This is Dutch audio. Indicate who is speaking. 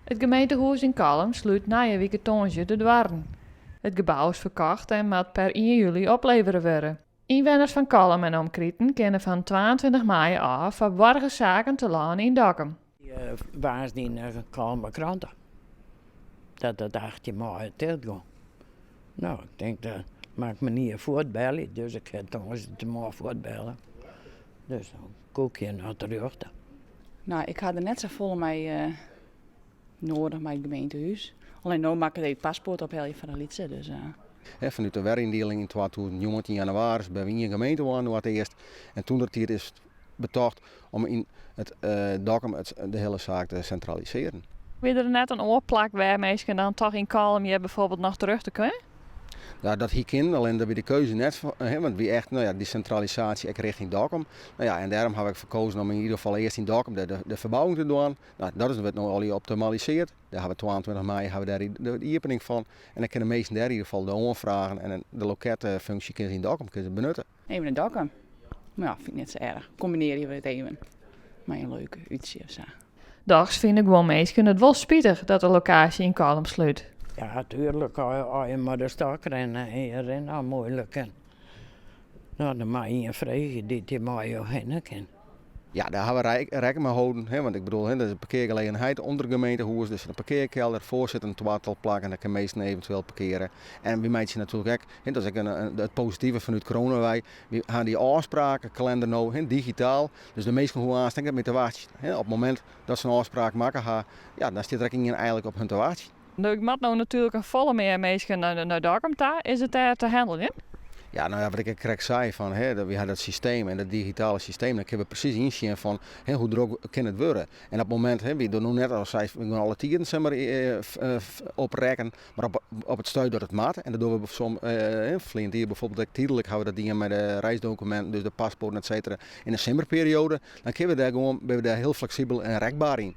Speaker 1: Het gemeentehuis in Kalm sluit na een week tonge de dwarren. Het gebouw is verkocht en moet per 1 juli opleveren worden. Inwoners van Kalm en omkreten kunnen van 22 mei af verborgen zaken te laan in Dokkum.
Speaker 2: Waar die in kalme kranten. Dat dacht je maar tijd gaan. Nou, ik denk dat maakt me niet voortbellen, dus ik ga toch eens te maar voortbellen. Dus dan kook je naar terug.
Speaker 3: Nou, ik had er net zo vol mee nodig, mijn gemeentehuis. Alleen nu maak ik het paspoort op heel van de Lietse, dus...
Speaker 4: Vanuit de werindeling in 2019 januari bij wie een gemeente woonde wat eerst. En toen dat hier is betocht om in het Dokkum de hele zaak te centraliseren.
Speaker 1: Wil er net een oorplak waar mensen dan toch in Kalm je bijvoorbeeld nog terug te kunnen?
Speaker 4: Ja, dat hier kind, alleen dat we de keuze net van, want wie echt die centralisatie ook richting Dokkum. En daarom heb ik verkozen om in ieder geval eerst in Dokkum de verbouwing te doen. Nou, dat is wat nu al optimaliseerd. Daar hebben we 22 mei hebben we daar de opening van. En dan kunnen de meesten daar in ieder geval de aanvragen en de loketfunctie kunnen ze in Dokkum kunnen benutten.
Speaker 3: Even een Dokkum. Maar ja, vind ik net zo erg. Combineer je het even met een leuke uitje of zo.
Speaker 1: Dags vinden gewoon mensen het wel spietig dat de locatie in Kalm sluit.
Speaker 2: Ja, natuurlijk, als je maar de stak rennen en je rent al moeilijk. En, nou, dan mag je je vragen die je maar je heen kan.
Speaker 4: Ja, daar hebben we rekening mee houden. Want ik bedoel, dat is een parkeergelegenheid onder de gemeentehuis. Dus een parkeerkelder, voorzitter, een twaartelplak en dan kan meesten eventueel parkeren. En wie meet je natuurlijk ook, dat is ook het positieve vanuit corona. We gaan die afspraken, kalender nou, digitaal. Dus de meesten hoe aanstaan met te wachten. Op het moment dat ze een afspraak maken gaan, ja, dan staat rekening eigenlijk op hun te wachten.
Speaker 1: Ik moet nou natuurlijk een volle meer mensen naar Dokkum ta. Is het daar te handelen?
Speaker 4: Ja, nou ja, wat ik correct zei, van, we hebben dat systeem en dat digitale systeem, dan kunnen we precies inzien van hoe druk kan het worden. En op het moment, we doen net als zei, we gaan alle tijden zeg maar, oprekken, maar op het stuit dat het maat. En dat doen we soms, Flint hier bijvoorbeeld, tijdelijk houden we dat dingen met de reisdocumenten, dus de paspoort, et cetera, in de zomerperiode. Dan kunnen we daar gewoon, ben we daar heel flexibel en rekbaar in.